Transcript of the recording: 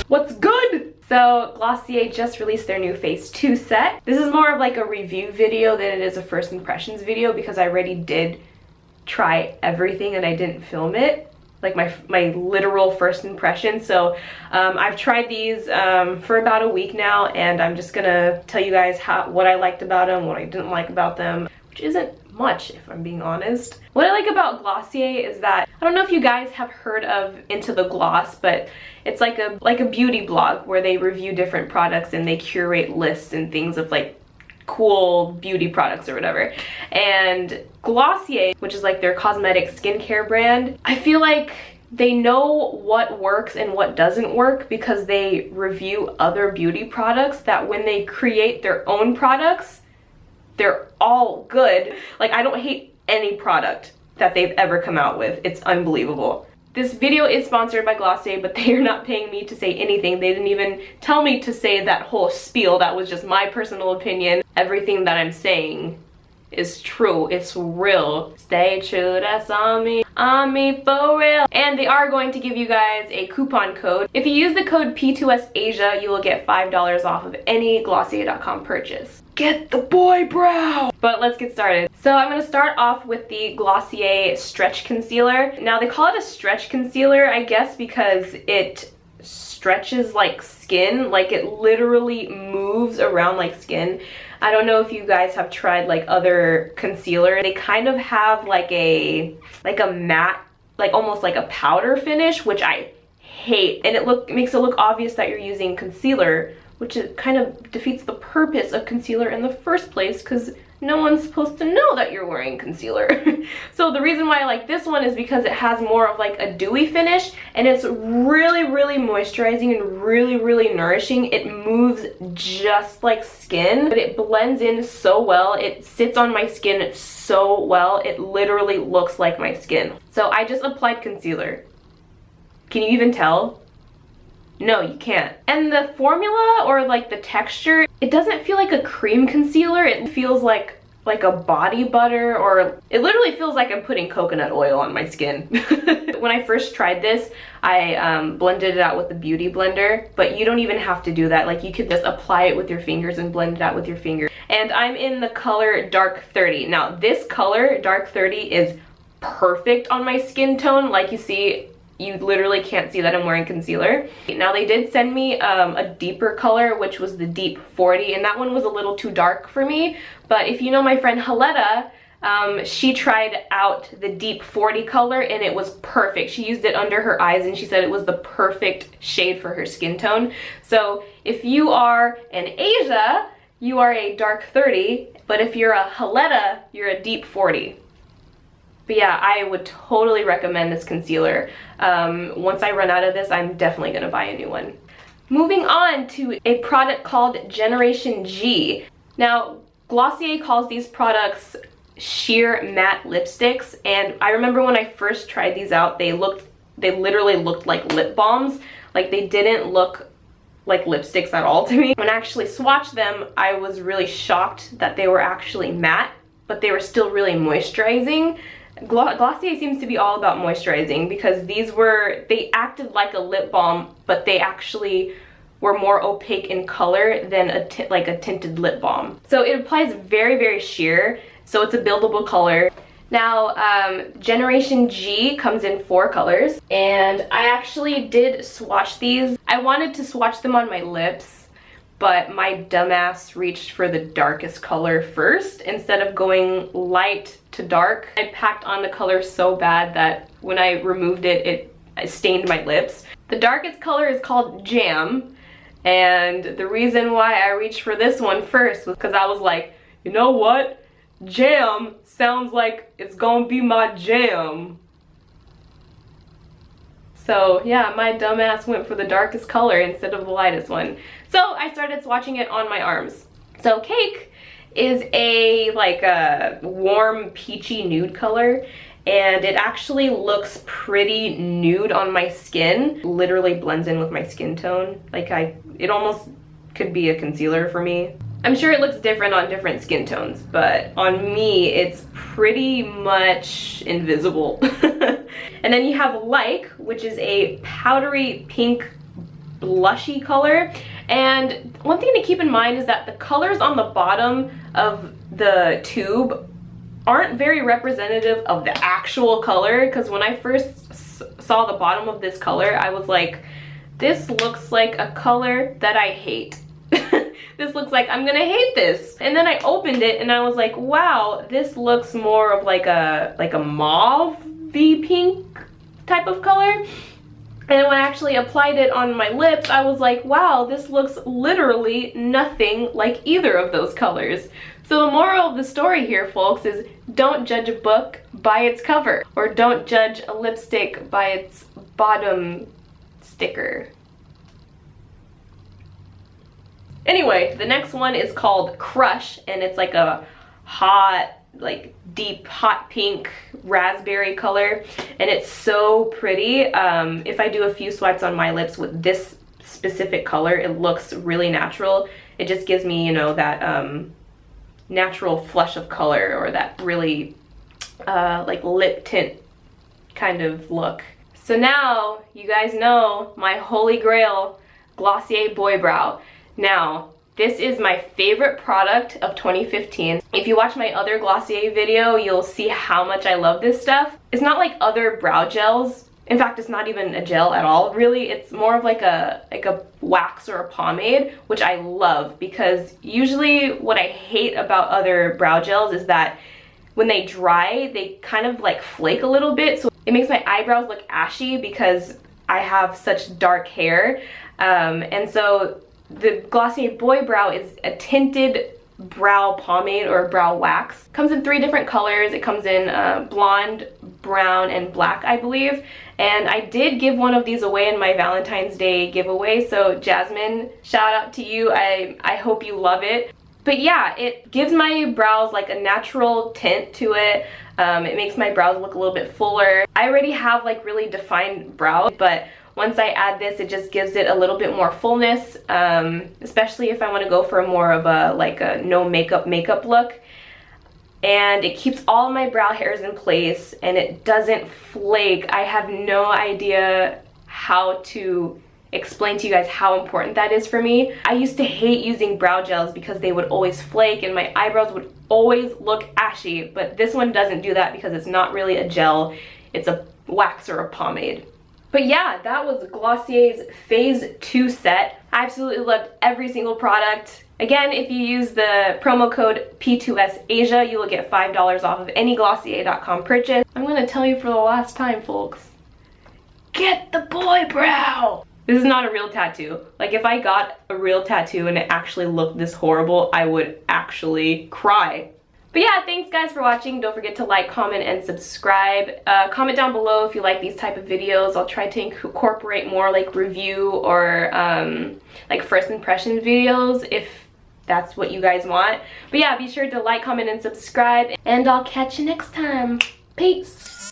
What's good? So Glossier just released their new Phase 2 set. This is more of like a review video than it is a first impressions video because I already did try everything and I didn't film it, like my literal first impression. So I've tried these for about a week now, and I'm just gonna tell you guys what I liked about them, what I didn't like about them, which isn't much if I'm being honest. What I like about Glossier is that, I don't know if you guys have heard of Into the Gloss, but it's like a beauty blog where they review different products and they curate lists and things of like cool beauty products or whatever. And Glossier, which is like their cosmetic skincare brand, I feel like they know what works and what doesn't work because they review other beauty products that when they create their own products, they're all good. Like, I don't hate any product that they've ever come out with. It's unbelievable. This video is sponsored by Glossier, but they are not paying me to say anything. They didn't even tell me to say that whole spiel. That was just my personal opinion. Everything that I'm saying is true. It's real. Stay true, that's on me for real. And they are going to give you guys a coupon code. If you use the code P2SAsia, you will get $5 off of any Glossier.com purchase. Get the boy brow! But let's get started. So I'm gonna start off with the Glossier Stretch Concealer. Now they call it a stretch concealer, I guess, because it stretches like skin. Like, it literally moves around like skin. I don't know if you guys have tried like other concealer. They kind of have like a matte, like almost like a powder finish, which I hate. And it makes it look obvious that you're using concealer, which it kind of defeats the purpose of concealer in the first place because no one's supposed to know that you're wearing concealer. So the reason why I like this one is because it has more of like a dewy finish, and it's really, really moisturizing and really, really nourishing. It moves just like skin, but it blends in so well. It sits on my skin so well. It literally looks like my skin. So I just applied concealer. Can you even tell? No, you can't. And the formula, or like the texture, it doesn't feel like a cream concealer. It feels like a body butter, or it literally feels like I'm putting coconut oil on my skin. When I first tried this, I blended it out with the beauty blender, but you don't even have to do that. Like, you could just apply it with your fingers and blend it out with your fingers. And I'm in the color Dark 30. Now this color, Dark 30, is perfect on my skin tone. Like, you see, you literally can't see that I'm wearing concealer. Now they did send me a deeper color, which was the Deep 40, and that one was a little too dark for me. But if you know my friend Haletta, she tried out the Deep 40 color and it was perfect. She used it under her eyes and she said it was the perfect shade for her skin tone. So if you are an Asia, you are a Dark 30, but if you're a Haletta, you're a Deep 40. But yeah, I would totally recommend this concealer. Once I run out of this, I'm definitely gonna buy a new one. Moving on to a product called Generation G. Now, Glossier calls these products sheer matte lipsticks, and I remember when I first tried these out, they literally looked like lip balms. Like, they didn't look like lipsticks at all to me. When I actually swatched them, I was really shocked that they were actually matte, but they were still really moisturizing. Glossier seems to be all about moisturizing, because they acted like a lip balm, but they actually were more opaque in color than like a tinted lip balm. So it applies very, very sheer, so it's a buildable color. Now, Generation G comes in 4 colors, and I actually did swatch these. I wanted to swatch them on my lips, but my dumbass reached for the darkest color first instead of going light to dark. I packed on the color so bad that when I removed it, it stained my lips. The darkest color is called Jam, and the reason why I reached for this one first was because I was like, you know what? Jam sounds like it's gonna be my jam. So yeah, my dumbass went for the darkest color instead of the lightest one. So I started swatching it on my arms. So Cake is a warm peachy nude color, and it actually looks pretty nude on my skin. Literally blends in with my skin tone. Like, it almost could be a concealer for me. I'm sure it looks different on different skin tones, but on me, it's pretty much invisible. And then you have Like, which is a powdery pink blushy color. And one thing to keep in mind is that the colors on the bottom of the tube aren't very representative of the actual color, because when I first saw the bottom of this color, I was like, this looks like a color that I hate. This looks like I'm gonna hate this. And then I opened it and I was like, wow, this looks more of like a mauve-y pink type of color. And when I actually applied it on my lips, I was like, wow, this looks literally nothing like either of those colors. So the moral of the story here, folks, is don't judge a book by its cover, or don't judge a lipstick by its bottom sticker. Anyway, the next one is called Crush, and it's like a hot, like deep hot pink raspberry color, and it's so pretty. If I do a few swipes on my lips with this specific color, it looks really natural. It just gives me, you know, that natural flush of color, or that really like lip tint kind of look. So now you guys know my holy grail, Glossier Boy Brow. Now, this is my favorite product of 2015. If you watch my other Glossier video, you'll see how much I love this stuff. It's not like other brow gels. In fact, it's not even a gel at all. Really, it's more of like a wax or a pomade, which I love, because usually what I hate about other brow gels is that when they dry, they kind of like flake a little bit. So it makes my eyebrows look ashy because I have such dark hair. And so the Glossier Boy Brow is a tinted brow pomade or brow wax. Comes in 3 different colors. It comes in blonde, brown, and black, I believe. And I did give one of these away in my Valentine's Day giveaway. So Jasmine, shout out to you. I hope you love it. But yeah, it gives my brows like a natural tint to it. It makes my brows look a little bit fuller. I already have like really defined brows, but once I add this, it just gives it a little bit more fullness, especially if I want to go for more of a like a no makeup look. And it keeps all of my brow hairs in place, and it doesn't flake. I have no idea how to explain to you guys how important that is for me. I used to hate using brow gels because they would always flake and my eyebrows would always look ashy, but this one doesn't do that because it's not really a gel, it's a wax or a pomade. But yeah, that was Glossier's Phase 2 set. I absolutely loved every single product. Again, if you use the promo code P2SAsia, you will get $5 off of any Glossier.com purchase. I'm gonna tell you for the last time, folks, get the boy brow! This is not a real tattoo. Like, if I got a real tattoo and it actually looked this horrible, I would actually cry. But yeah, thanks guys for watching. Don't forget to like, comment, and subscribe. Comment down below if you like these type of videos. I'll try to incorporate more like review or like first impression videos if that's what you guys want. But yeah, be sure to like, comment, and subscribe, and I'll catch you next time. Peace.